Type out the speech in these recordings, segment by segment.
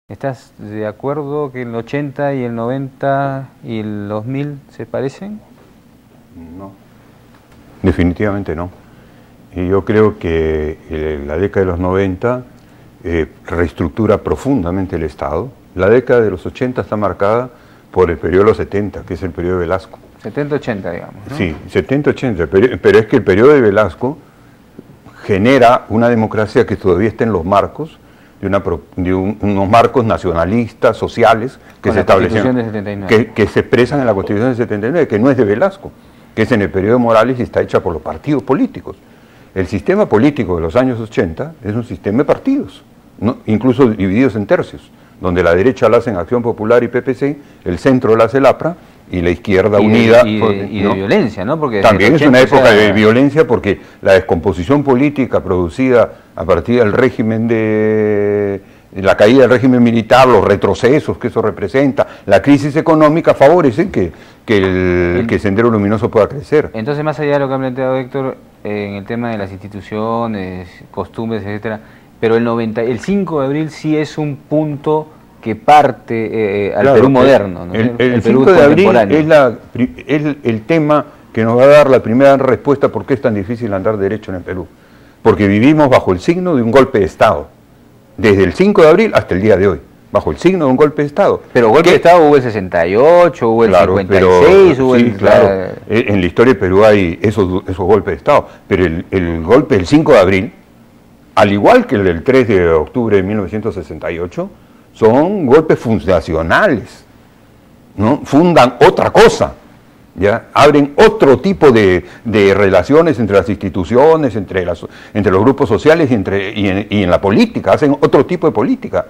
¿Estás de acuerdo que el 80 y el 90 y el 2000 se parecen? No, definitivamente no. Y yo creo que la década de los 90 reestructura profundamente el Estado. La década de los 80 está marcada por el periodo de los 70, que es el periodo de Velasco. 70-80, digamos, ¿no? Sí, 70-80, pero es que el periodo de Velasco genera una democracia que todavía está en los marcos de unos marcos nacionalistas, sociales, que se establecen, que se expresan en la Constitución del 79, que no es de Velasco, que es en el periodo de Morales y está hecha por los partidos políticos. El sistema político de los años 80 es un sistema de partidos, ¿no? Incluso divididos en tercios, donde la derecha la hacen Acción Popular y PPC, el centro la hace el APRA, y la izquierda unida... Y de violencia, ¿no? Porque también es una época de violencia porque la descomposición política producida a partir del régimen de la caída del régimen militar, los retrocesos que eso representa, la crisis económica favorecen que el Sendero Luminoso pueda crecer. Entonces, más allá de lo que ha planteado Héctor, en el tema de las instituciones, costumbres, etcétera, pero el 5 de abril sí es un punto que parte al Perú moderno, ¿no? El 5 de abril es el tema que nos va a dar la primera respuesta por qué es tan difícil andar derecho en el Perú. Porque vivimos bajo el signo de un golpe de Estado, desde el 5 de abril hasta el día de hoy, bajo el signo de un golpe de Estado. Pero golpe de Estado hubo el 68, hubo el 56, hubo el... Claro, en la historia del Perú hay esos golpes de Estado, pero el golpe del 5 de abril, al igual que el del 3 de octubre de 1968, son golpes fundacionales, ¿no? Fundan otra cosa, ¿ya? Abren otro tipo de relaciones entre las instituciones, entre los grupos sociales y en la política, hacen otro tipo de política.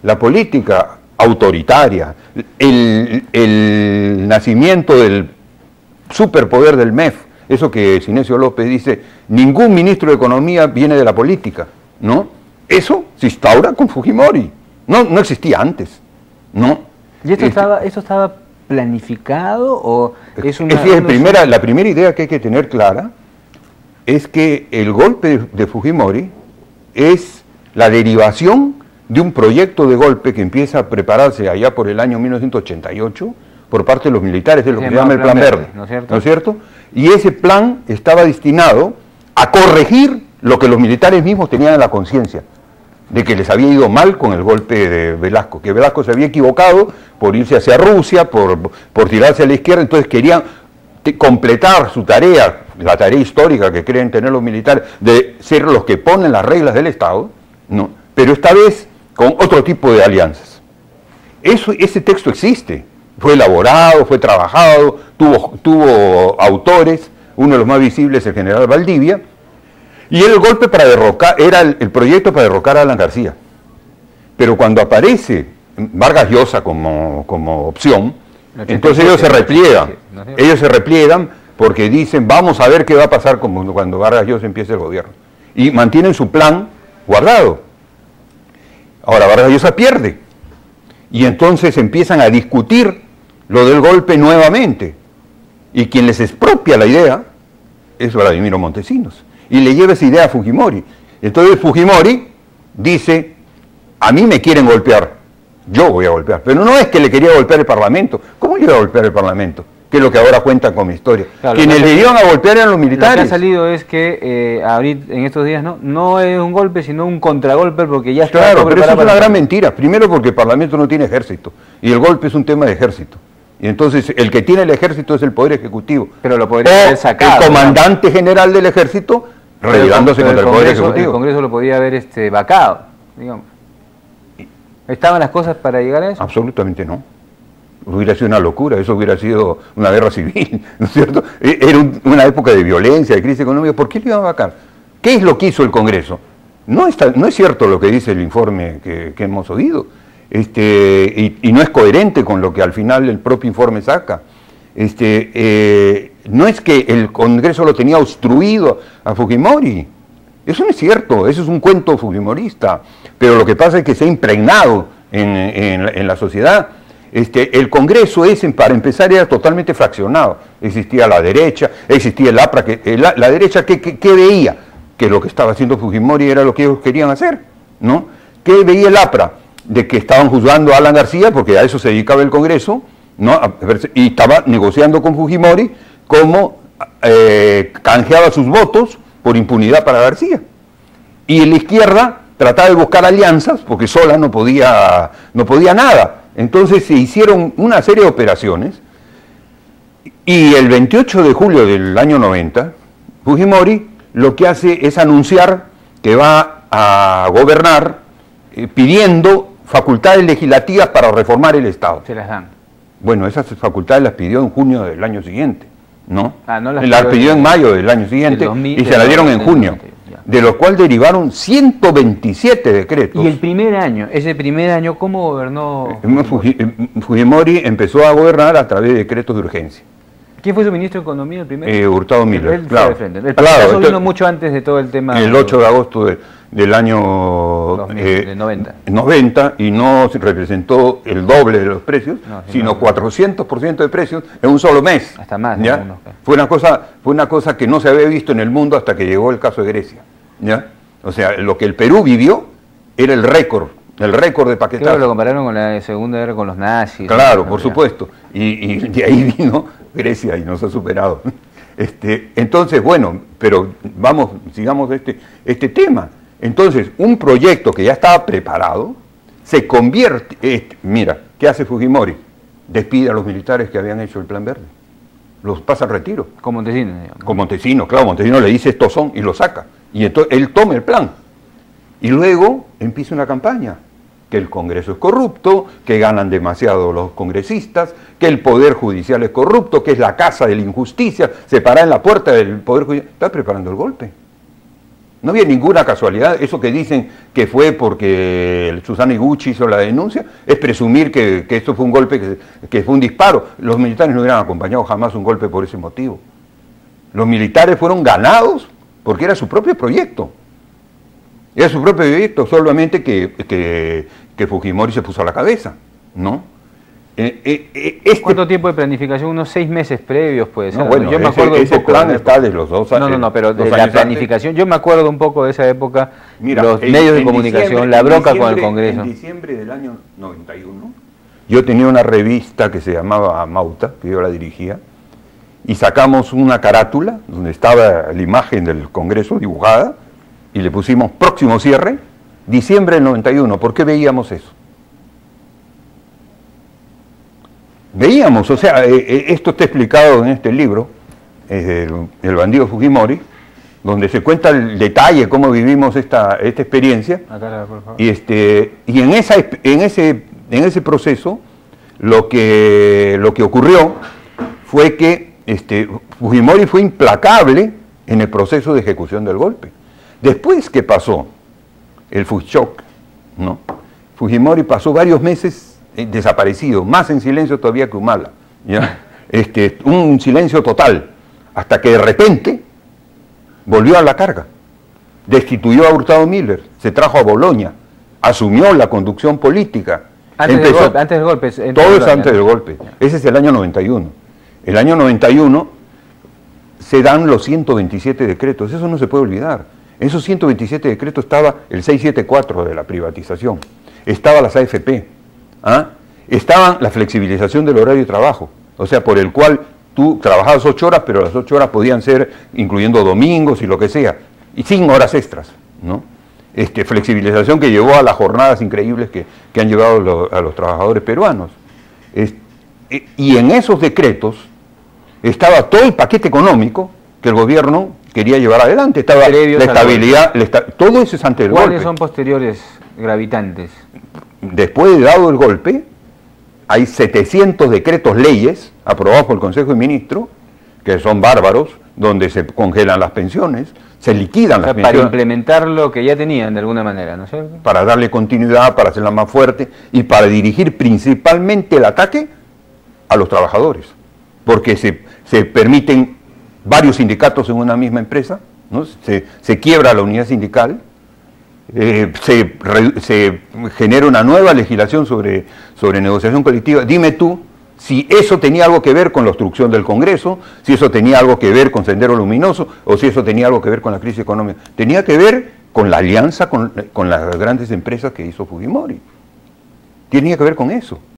La política autoritaria, el nacimiento del superpoder del MEF, eso que Sinesio López dice, ningún ministro de Economía viene de la política, ¿no? Eso se instaura con Fujimori. No existía antes, ¿no? ¿Y esto estaba planificado o es una... La primera idea que hay que tener clara es que el golpe de Fujimori es la derivación de un proyecto de golpe que empieza a prepararse allá por el año 1988 por parte de los militares, de lo que se llama el Plan Verde, ¿no es cierto? Y ese plan estaba destinado a corregir lo que los militares mismos tenían en la conciencia, de que les había ido mal con el golpe de Velasco, que Velasco se había equivocado por irse hacia Rusia, por tirarse a la izquierda, entonces querían completar su tarea, la tarea histórica que creen tener los militares, de ser los que ponen las reglas del Estado, ¿no? Pero esta vez con otro tipo de alianzas. Ese texto existe, fue elaborado, fue trabajado, tuvo autores, uno de los más visibles, el general Valdivia, y era el golpe para derrocar, era el proyecto para derrocar a Alan García. Pero cuando aparece Vargas Llosa como opción, entonces ellos se repliegan. Ellos se repliegan porque dicen, vamos a ver qué va a pasar cuando Vargas Llosa empiece el gobierno. Y mantienen su plan guardado. Ahora Vargas Llosa pierde. Y entonces empiezan a discutir lo del golpe nuevamente. Y quien les expropia la idea es Vladimiro Montesinos. Y le lleva esa idea a Fujimori. Entonces Fujimori dice, a mí me quieren golpear, yo voy a golpear. Pero no es que le quería golpear el Parlamento. ¿Cómo le iba a golpear el Parlamento? Que es lo que ahora cuentan con mi historia. Claro, quienes le iban a golpear eran los militares. Lo que ha salido es que ahorita, en estos días no es un golpe, sino un contragolpe, porque ya está... Claro, pero eso es una gran mentira. Primero porque el Parlamento no tiene ejército, y el golpe es un tema de ejército. Y entonces el que tiene el ejército es el Poder Ejecutivo. Pero lo podría haber sacado. El comandante general del ejército rebelándose contra el Poder Ejecutivo. El Congreso lo podía haber vacado, digamos. ¿Estaban las cosas para llegar a eso? Absolutamente no. Hubiera sido una locura, eso hubiera sido una guerra civil, ¿no es cierto? Era una época de violencia, de crisis económica. ¿Por qué lo iban a vacar? ¿Qué es lo que hizo el Congreso? No es cierto lo que dice el informe que hemos oído. Y no es coherente con lo que al final el propio informe saca. No es que el Congreso lo tenía obstruido a Fujimori, eso no es cierto, eso es un cuento fujimorista, pero lo que pasa es que se ha impregnado en la sociedad. El Congreso para empezar, era totalmente fraccionado. Existía la derecha, existía el APRA, la derecha ¿qué veía? Que lo que estaba haciendo Fujimori era lo que ellos querían hacer, ¿no? ¿Qué veía el APRA? de que estaban juzgando a Alan García, porque a eso se dedicaba el Congreso, ¿no? Y estaba negociando con Fujimori cómo canjeaba sus votos por impunidad para García. Y la izquierda trataba de buscar alianzas, porque sola no podía nada. Entonces se hicieron una serie de operaciones, y el 28 de julio del año 90, Fujimori lo que hace es anunciar que va a gobernar pidiendo facultades legislativas para reformar el Estado. Se las dan. Bueno, esas facultades las pidió en junio del año siguiente, ¿no? No las pidió en mayo del año siguiente 2000, y se las dieron en junio, 90, de los cuales derivaron 127 decretos. Y el primer año, ese primer año, ¿cómo gobernó? Fujimori empezó a gobernar a través de decretos de urgencia. ¿Quién fue su ministro de Economía el primero? Hurtado Miller, Él claro. fue de frente. El Claro, pasazo vino mucho antes de todo el tema. El 8 de agosto del año 90, y no se representó el doble de los precios, sino 400% de precios en un solo mes. Hasta más. ¿Ya? ¿No? Fue una cosa que no se había visto en el mundo hasta que llegó el caso de Grecia. ¿Ya? O sea, lo que el Perú vivió era el récord de paquetazo. Claro, lo compararon con la Segunda Guerra con los nazis. Claro, por supuesto. Y de ahí vino Grecia y nos ha superado. Entonces, bueno, pero sigamos este tema. Entonces, un proyecto que ya estaba preparado se convierte. Mira, ¿qué hace Fujimori? Despide a los militares que habían hecho el Plan Verde. Los pasa al retiro. Con Montesinos, digamos. Con Montesinos, claro, Montesinos le dice estos son y lo saca. Y entonces él toma el plan. Y luego empieza una campaña, que el Congreso es corrupto, que ganan demasiado los congresistas, que el Poder Judicial es corrupto, que es la casa de la injusticia, se para en la puerta del Poder Judicial. Está preparando el golpe. No había ninguna casualidad. Eso que dicen que fue porque Susana Iguchi hizo la denuncia, es presumir que esto fue un golpe, que fue un disparo. Los militares no hubieran acompañado jamás un golpe por ese motivo. Los militares fueron ganados porque era su propio proyecto. Era su propio proyecto, solamente que Fujimori se puso a la cabeza, ¿no? ¿Cuánto tiempo de planificación? Unos 6 meses previos puede ser. No, bueno, yo me acuerdo ese plan está de los 2 años. No, pero de la planificación, yo me acuerdo un poco de esa época, mira, los medios de comunicación, la bronca con el Congreso. En diciembre del año 91, yo tenía una revista que se llamaba Mauta, que yo la dirigía, y sacamos una carátula donde estaba la imagen del Congreso dibujada, y le pusimos próximo cierre, diciembre del 91. ¿Por qué veíamos eso? Veíamos, o sea, esto está explicado en este libro, El bandido Fujimori, donde se cuenta el detalle cómo vivimos esta experiencia. Acá, por favor. Y en ese proceso lo que ocurrió fue que Fujimori fue implacable en el proceso de ejecución del golpe. Después que pasó el Fujchok, ¿no? Fujimori pasó varios meses desaparecido, más en silencio todavía que Humala, ¿ya? Un silencio total, hasta que de repente volvió a la carga, destituyó a Hurtado Miller, se trajo a Boloña, asumió la conducción política. Antes del golpe. Todo es antes del golpe. Ese es el año 91. El año 91 se dan los 127 decretos, eso no se puede olvidar. En esos 127 decretos estaba el 674 de la privatización, estaba las AFP, estaba la flexibilización del horario de trabajo, o sea, por el cual tú trabajabas 8 horas, pero las 8 horas podían ser incluyendo domingos y lo que sea, y sin horas extras, ¿no? Flexibilización que llevó a las jornadas increíbles que han llevado a los trabajadores peruanos. Y en esos decretos estaba todo el paquete económico que el gobierno quería llevar adelante, estaba la estabilidad, todo eso es antes del golpe. ¿Cuáles son posteriores gravitantes? Después de dado el golpe, hay 700 decretos leyes aprobados por el Consejo de Ministros, que son bárbaros, donde se congelan las pensiones, se liquidan las pensiones. Para implementar lo que ya tenían de alguna manera, ¿no es cierto? Para darle continuidad, para hacerla más fuerte y para dirigir principalmente el ataque a los trabajadores, porque se permiten varios sindicatos en una misma empresa, ¿no? Se quiebra la unidad sindical, se genera una nueva legislación sobre negociación colectiva. Dime tú si eso tenía algo que ver con la obstrucción del Congreso, si eso tenía algo que ver con Sendero Luminoso, o si eso tenía algo que ver con la crisis económica. Tenía que ver con la alianza con las grandes empresas que hizo Fujimori. tenía que ver con eso.